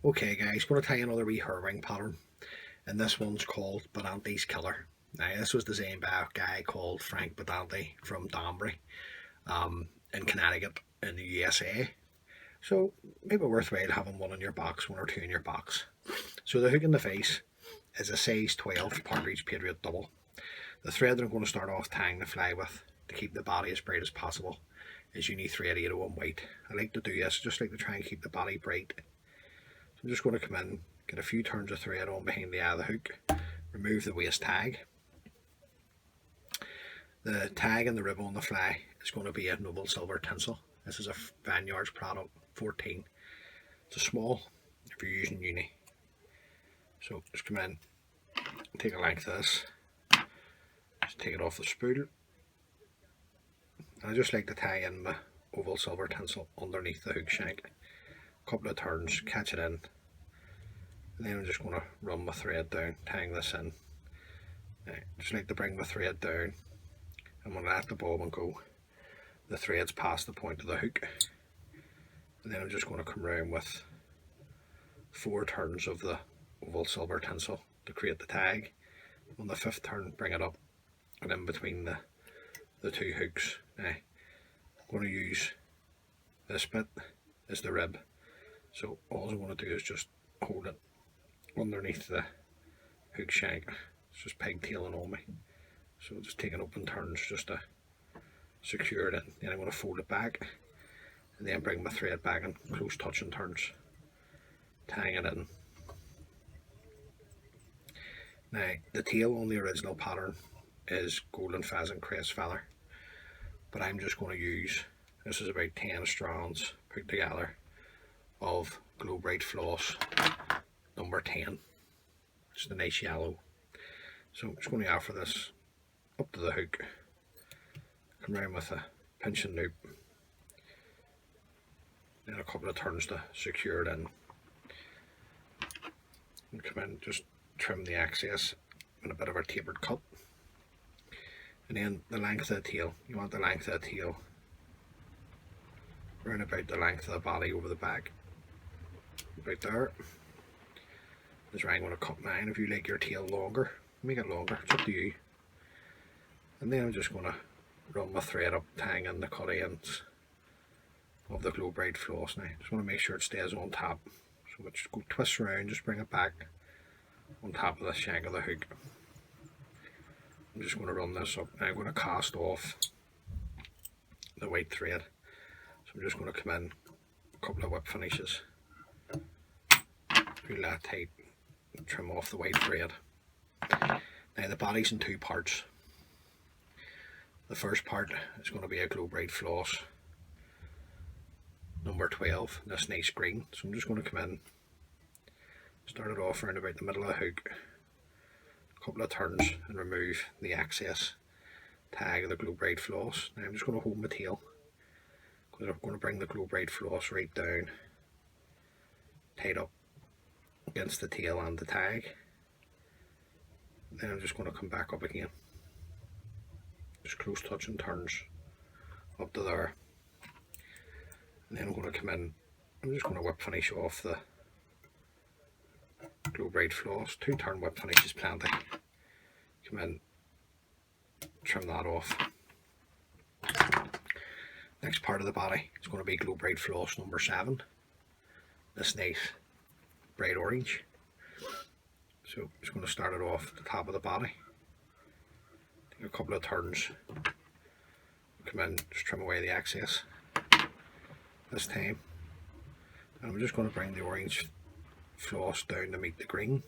Okay guys, going to tell you another wee hair ring pattern, and this one's called Bondatti's Killer. Now this was designed by a guy called Frank Bondatti from Danbury in Connecticut in the USA. So maybe worthwhile having one in your box, one or two in your box. So the hook in the face is a size 12 partridge Patriot double. The thread that I'm going to start off tying the fly with to keep the body as bright as possible is uni thread 801 white. I like to do this, just like to try and keep the body bright. I'm just going to come in, get a few turns of thread on behind the eye of the hook, remove the waist tag. The tag and the rib on the fly is going to be a noble silver tinsel. This is a Vineyards product, 14. It's a small if you're using uni. So just come in, take a length of this, just take it off the spool. And I just like to tie in my oval silver tinsel underneath the hook shank. Couple of turns, catch it in, and then I'm just going to run my thread down, tying this in. Just like to bring my thread down, and when I let the bobbin go, the thread's past the point of the hook, and then I'm just going to come around with 4 turns of the oval silver tinsel to create the tag. On the 5th turn, bring it up and in between the two hooks. Now I'm going to use this bit as the rib. So all I'm going to do is just hold it underneath the hook shank. It's just pigtailing on me. So just taking open turns just to secure it in. Then I'm going to fold it back and then bring my thread back in close touching turns, tying it in. Now the tail on the original pattern is golden pheasant crest feather, but I'm just going to use, this is about 10 strands put together of Glow Bright Floss number 10. It's the nice yellow. So I'm just going to offer this up to the hook, come around with a pinch and loop, then a couple of turns to secure it in, and come in, just trim the excess in a bit of a tapered cut. And then the length of the tail, you want the length of the tail around about the length of the body over the back. About there is where I'm going to cut mine. If you like your tail longer, make it longer, it's up to you. And then I'm just going to run my thread up, tying in the cut ends of the Glow Bright Floss. Now just want to make sure it stays on top, so it just go twist around, just bring it back on top of the shank of the hook. I'm just going to run this up. Now I'm going to cast off the white thread, so I'm just going to come in a couple of whip finishes, feel that tight, and trim off the white thread. Now the body's in 2 parts. The first part is going to be a Glow Bright Floss number 12, this nice green. So I'm just going to come in, start it off around about the middle of the hook, a couple of turns, and remove the excess tag of the Glow Bright Floss. Now I'm just going to hold my tail, because I'm going to bring the Glow Bright Floss right down, tied up against the tail and the tag. Then I'm just going to come back up again, just close touching turns up to there, and then I'm going to come in, I'm just going to whip finish off the Glow Bright Floss. 2 turn whip finish is plenty. Come in, trim that off. Next part of the body is going to be Glow Bright Floss number 7, this nice bright orange. So I'm just going to start it off at the top of the body, take a couple of turns, come in, just trim away the excess this time, and I'm just going to bring the orange floss down to meet the green,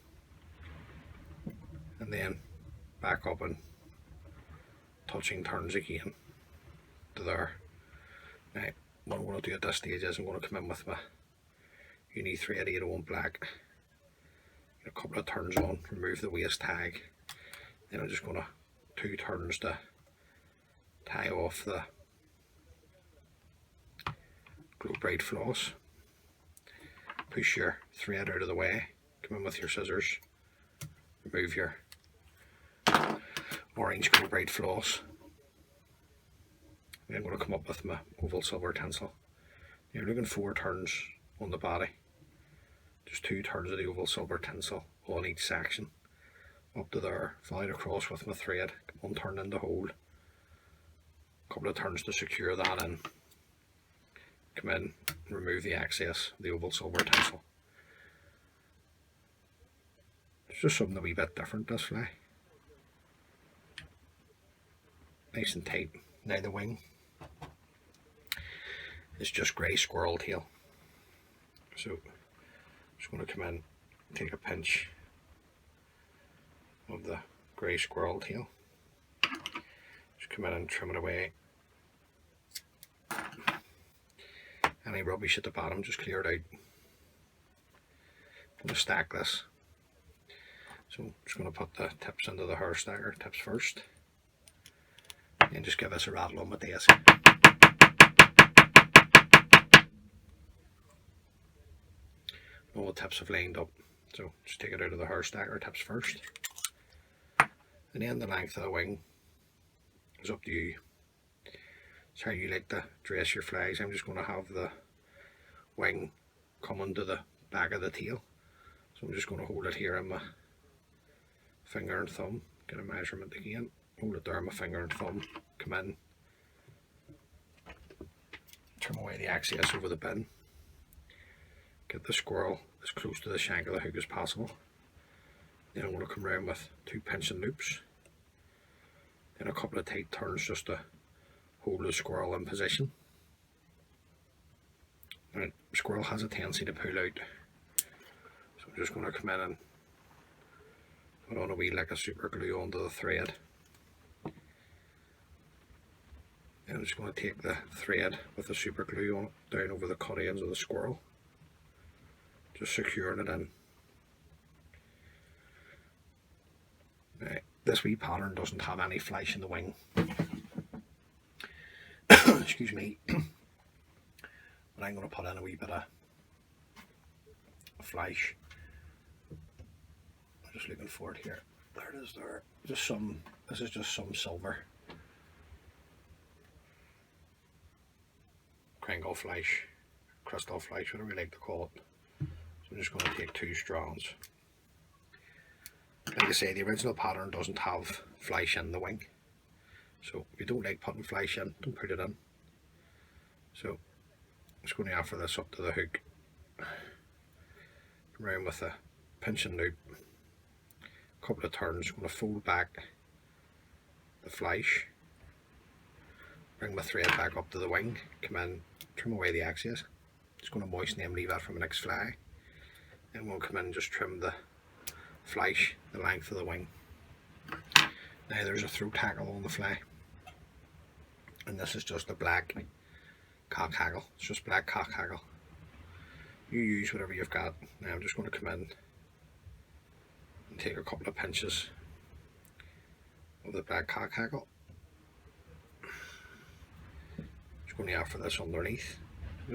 and then back up and touching turns again to there. Now what I'm going to do at this stage is I'm going to come in with my uni thread 801 black, get a couple of turns on, remove the waist tag, then I'm just going to 2 turns to tie off the Glow Bright Floss. Push your thread out of the way, come in with your scissors, remove your orange Glow Bright Floss. Then I'm going to come up with my oval silver tinsel. You're looking 4 turns on the body, just 2 turns of the oval silver tinsel on each section up to there, followed across with my thread, 1 turn in the hole, a couple of turns to secure that in, come in and remove the excess of the oval silver tinsel. It's just something a wee bit different, this fly. Nice and tight. Now the wing is just grey squirrel tail. So I'm just going to come in, take a pinch of the grey squirrel tail. Just come in and trim it away. Any rubbish at the bottom, just clear it out. I'm going to stack this. So I'm just going to put the tips into the hair stacker, tips first. And just give us a rattle on my desk. All the tips have lined up. So just take it out of the hair stacker, tips first. And then the length of the wing is up to you. It's how you like to dress your flies. I'm just going to have the wing coming to the back of the tail. So I'm just going to hold it here on my finger and thumb. Get a measurement again. Hold it there on my finger and thumb. Come in. Trim away the excess over the bin. Get the squirrel as close to the shank of the hook as possible. Then I'm going to come around with 2 pinching loops. Then a couple of tight turns just to hold the squirrel in position. Now, the squirrel has a tendency to pull out. So I'm just going to come in and put on a wee lick of super glue onto the thread. And I'm just going to take the thread with the super glue on it down over the cut ends of the squirrel. Just securing it in. Now, this wee pattern doesn't have any flash in the wing. Excuse me. But I'm going to put in a wee bit of flash. I'm just looking for it here. There it is there. Just some, this is just some silver. Kringle flash, crystal flash, whatever you like to call it. So I'm just going to take 2 strands. Like I say, the original pattern doesn't have flash in the wing. So if you don't like putting flash in, don't put it in. So I'm just going to offer this up to the hook. Come around with a pinching loop. A couple of turns, I'm going to fold back the flash. Bring my thread back up to the wing. Come in, trim away the excess. Just going to moisten them, leave that for my next fly. Then we'll come in and just trim the flash the length of the wing. Now there's a throat hackle on the fly. And this is just a black cock hackle. It's just black cock hackle. You use whatever you've got. Now I'm just going to come in and take a couple of pinches of the black cock hackle. Just going to offer this underneath. I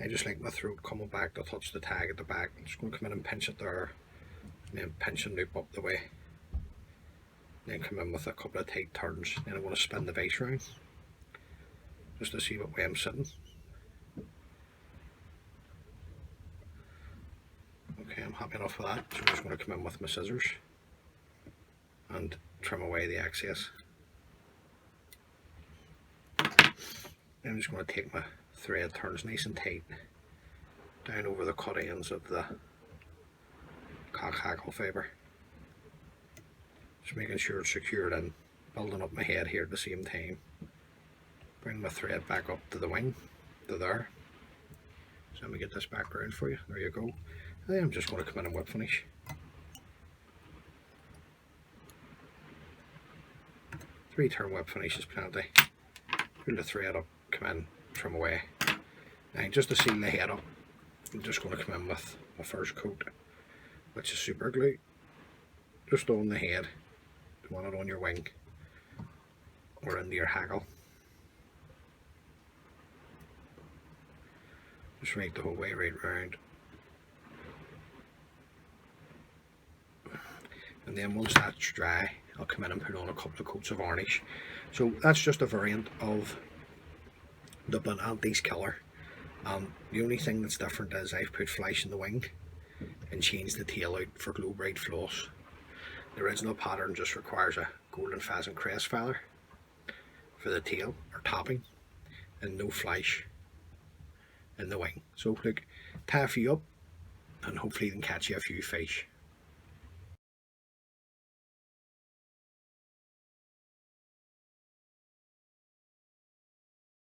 just like my throat coming back to touch the tag at the back. I'm just going to come in and pinch it there, and then pinch and loop up the way. Then come in with a couple of tight turns. Then I'm going to spin the vise round just to see what way I'm sitting. Okay, I'm happy enough with that. So I'm just going to come in with my scissors and trim away the excess. Then I'm just going to take my thread, turns nice and tight down over the cut ends of the cock hackle fibre. Just making sure it's secured in, building up my head here at the same time. Bring my thread back up to the wing, to there. So let me get this back around for you. There you go. And then I'm just going to come in and whip finish. 3 turn whip finish is plenty. Pull the thread up, come in, trim away. Now just to seal the head up, I'm just going to come in with my first coat, which is super glue, just on the head. You want it on your wing or into your hackle. Just make the whole way right round. And then once that's dry, I'll come in and put on a couple of coats of varnish. So that's just a variant of the Bondatti killer. The only thing that's different is I've put flesh in the wing and changed the tail out for glow bright floss. The original pattern just requires a golden pheasant crest feather for the tail or topping and no flesh in the wing. So look, tie a few up and hopefully you can catch you a few fish.